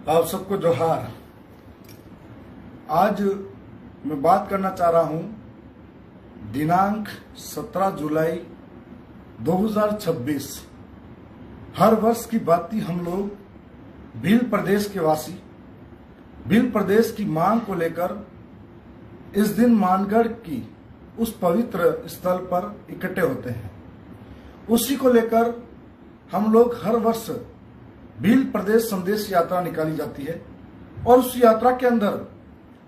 आप सबको जोहार। आज मैं बात करना चाह रहा हूं दिनांक 17 जुलाई 2026। हर वर्ष की भांति हम लोग भील प्रदेश के वासी भील प्रदेश की मांग को लेकर इस दिन मानगढ़ की उस पवित्र स्थल पर इकट्ठे होते हैं। उसी को लेकर हम लोग हर वर्ष भील प्रदेश संदेश यात्रा निकाली जाती है और उस यात्रा के अंदर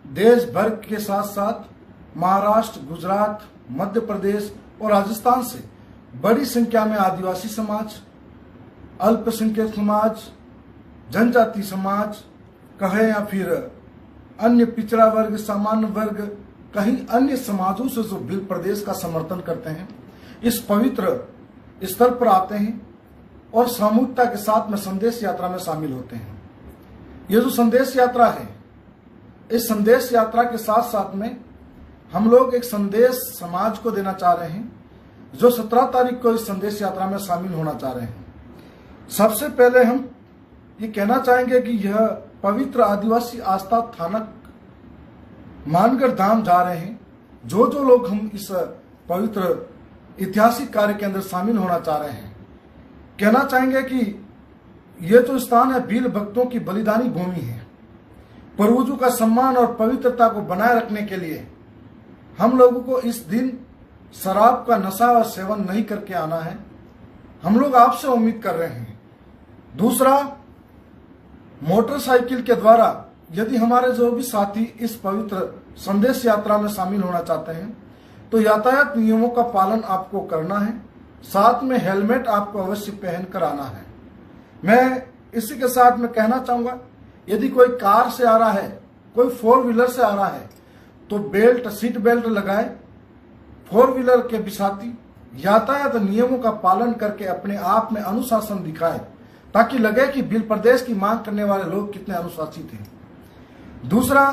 देश भर के साथ साथ महाराष्ट्र, गुजरात, मध्य प्रदेश और राजस्थान से बड़ी संख्या में आदिवासी समाज, अल्पसंख्यक समाज, जनजाति समाज कहे या फिर अन्य पिछड़ा वर्ग, सामान्य वर्ग, कहीं अन्य समाजों से जो भील प्रदेश का समर्थन करते हैं, इस पवित्र स्थल पर आते हैं और सामूहिकता के साथ में संदेश यात्रा में शामिल होते हैं। ये जो संदेश यात्रा है, इस संदेश यात्रा के साथ साथ में हम लोग एक संदेश समाज को देना चाह रहे हैं जो 17 तारीख को इस संदेश यात्रा में शामिल होना चाह रहे हैं। सबसे पहले हम ये कहना चाहेंगे कि यह पवित्र आदिवासी आस्था थानक मानगढ़ धाम जा रहे हैं। जो लोग हम इस पवित्र ऐतिहासिक कार्य के अंदर शामिल होना चाह रहे हैं, कहना चाहेंगे कि यह जो स्थान है भील भक्तों की बलिदानी भूमि है। पूर्वजों का सम्मान और पवित्रता को बनाए रखने के लिए हम लोगों को इस दिन शराब का नशा और सेवन नहीं करके आना है। हम लोग आपसे उम्मीद कर रहे हैं। दूसरा, मोटरसाइकिल के द्वारा यदि हमारे जो भी साथी इस पवित्र संदेश यात्रा में शामिल होना चाहते हैं तो यातायात नियमों का पालन आपको करना है। साथ में हेलमेट आपको अवश्य पहन कर आना है। मैं इसी के साथ में कहना चाहूंगा, यदि कोई कार से आ रहा है, कोई 4 व्हीलर से आ रहा है तो सीट बेल्ट लगाए। 4 व्हीलर के साथी यातायात नियमों का पालन करके अपने आप में अनुशासन दिखाए ताकि लगे कि भील प्रदेश की मांग करने वाले लोग कितने अनुशासित हैं। दूसरा,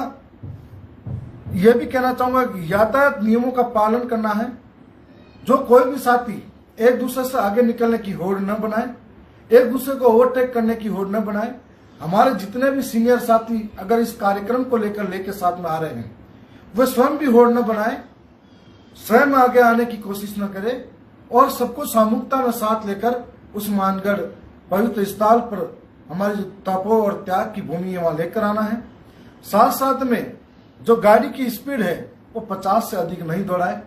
यह भी कहना चाहूंगा कि यातायात नियमों का पालन करना है। जो कोई भी साथी एक दूसरे से आगे निकलने की होड़ न बनाए, एक दूसरे को ओवरटेक करने की होड़ न बनाए। हमारे जितने भी सीनियर साथी अगर इस कार्यक्रम को लेकर साथ में आ रहे हैं, वे स्वयं भी होड़ न बनाए, स्वयं आगे आने की कोशिश न करें और सबको सामूहिकता में साथ लेकर उस मानगढ़ पवित्र स्थल पर हमारी जो तपो और त्याग की भूमि है वहां लेकर आना है। साथ साथ में जो गाड़ी की स्पीड है वो 50 से अधिक नहीं दौड़ाए।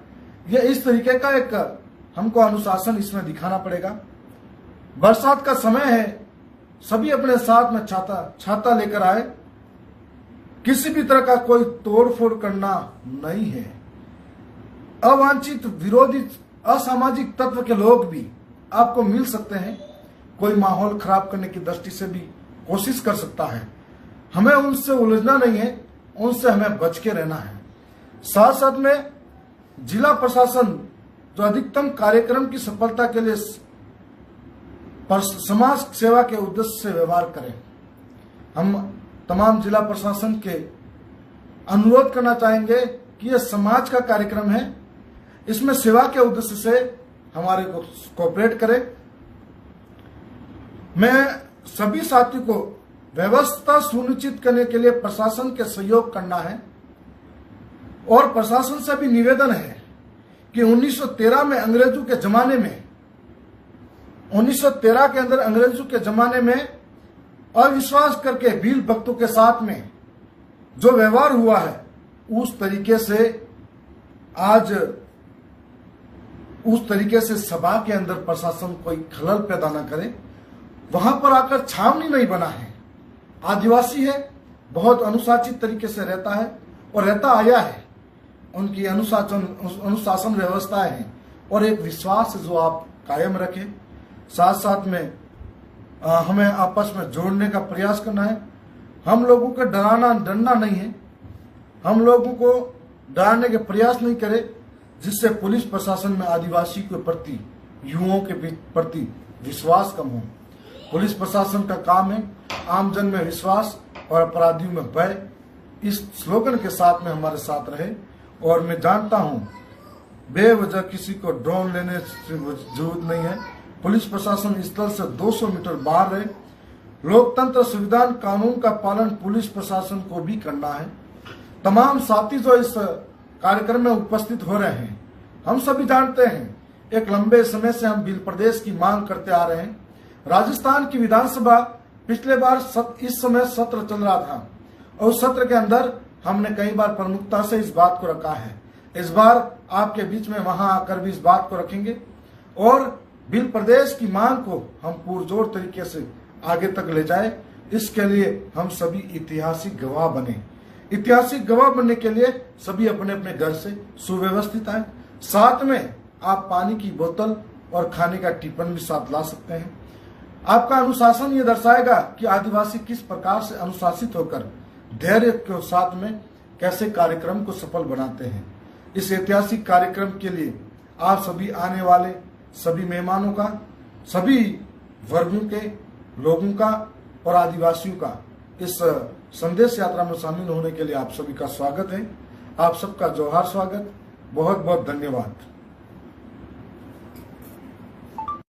यह इस तरीके का एक हमको अनुशासन इसमें दिखाना पड़ेगा। बरसात का समय है, सभी अपने साथ में छाता लेकर आए। किसी भी तरह का कोई तोड़फोड़ करना नहीं है। अवांछित, विरोधी, असामाजिक तत्व के लोग भी आपको मिल सकते हैं। कोई माहौल खराब करने की दृष्टि से भी कोशिश कर सकता है। हमें उनसे उलझना नहीं है, उनसे हमें बच के रहना है। साथ साथ में जिला प्रशासन जो अधिकतम कार्यक्रम की सफलता के लिए समाज सेवा के उद्देश्य से व्यवहार करें। हम तमाम जिला प्रशासन के अनुरोध करना चाहेंगे कि यह समाज का कार्यक्रम है, इसमें सेवा के उद्देश्य से हमारे को कोऑपरेट करें। मैं सभी साथियों को व्यवस्था सुनिश्चित करने के लिए प्रशासन के सहयोग करना है और प्रशासन से भी निवेदन है कि 1913 में अंग्रेजों के जमाने में 1913 के अंदर अंग्रेजों के जमाने में अविश्वास करके भील भक्तों के साथ में जो व्यवहार हुआ है उस तरीके से सभा के अंदर प्रशासन कोई खलल पैदा न करे। वहां पर आकर छावनी नहीं बना है। आदिवासी है, बहुत अनुशासित तरीके से रहता है और रहता आया है। उनकी अनुशासन व्यवस्थाएं हैं और एक विश्वास जो आप कायम रखें। साथ साथ में हमें आपस में जोड़ने का प्रयास करना है। हम लोगों को डरना नहीं है। हम लोगों को डराने के प्रयास नहीं करें जिससे पुलिस प्रशासन में आदिवासी के प्रति, युवाओं के प्रति विश्वास कम हो। पुलिस प्रशासन का काम है आमजन में विश्वास और अपराधियों में भय। इस स्लोगन के साथ में हमारे साथ रहे। और मैं जानता हूं बेवजह किसी को ड्रोन लेने की जरूरत नहीं है। पुलिस प्रशासन स्थल से 200 मीटर बाहर रहे लोकतंत्र, संविधान, कानून का पालन पुलिस प्रशासन को भी करना है। तमाम साथी जो इस कार्यक्रम में उपस्थित हो रहे हैं, हम सभी जानते हैं एक लंबे समय से हम भील प्रदेश की मांग करते आ रहे हैं। राजस्थान की विधानसभा पिछले बार इस समय सत्र चल रहा था और उस सत्र के अंदर हमने कई बार प्रमुखता से इस बात को रखा है। इस बार आपके बीच में वहां आकर भी इस बात को रखेंगे और भील प्रदेश की मांग को हम पुरजोर तरीके से आगे तक ले जाए। इसके लिए हम सभी ऐतिहासिक गवाह बने। ऐतिहासिक गवाह बनने के लिए सभी अपने अपने घर से सुव्यवस्थित आए। साथ में आप पानी की बोतल और खाने का टिफिन भी साथ ला सकते हैं। आपका अनुशासन ये दर्शाएगा कि आदिवासी किस प्रकार से अनुशासित होकर धैर्य के साथ में कैसे कार्यक्रम को सफल बनाते हैं। इस ऐतिहासिक कार्यक्रम के लिए आप सभी आने वाले सभी मेहमानों का, सभी वर्गों के लोगों का और आदिवासियों का इस संदेश यात्रा में शामिल होने के लिए आप सभी का स्वागत है। आप सबका जोहार स्वागत। बहुत बहुत धन्यवाद।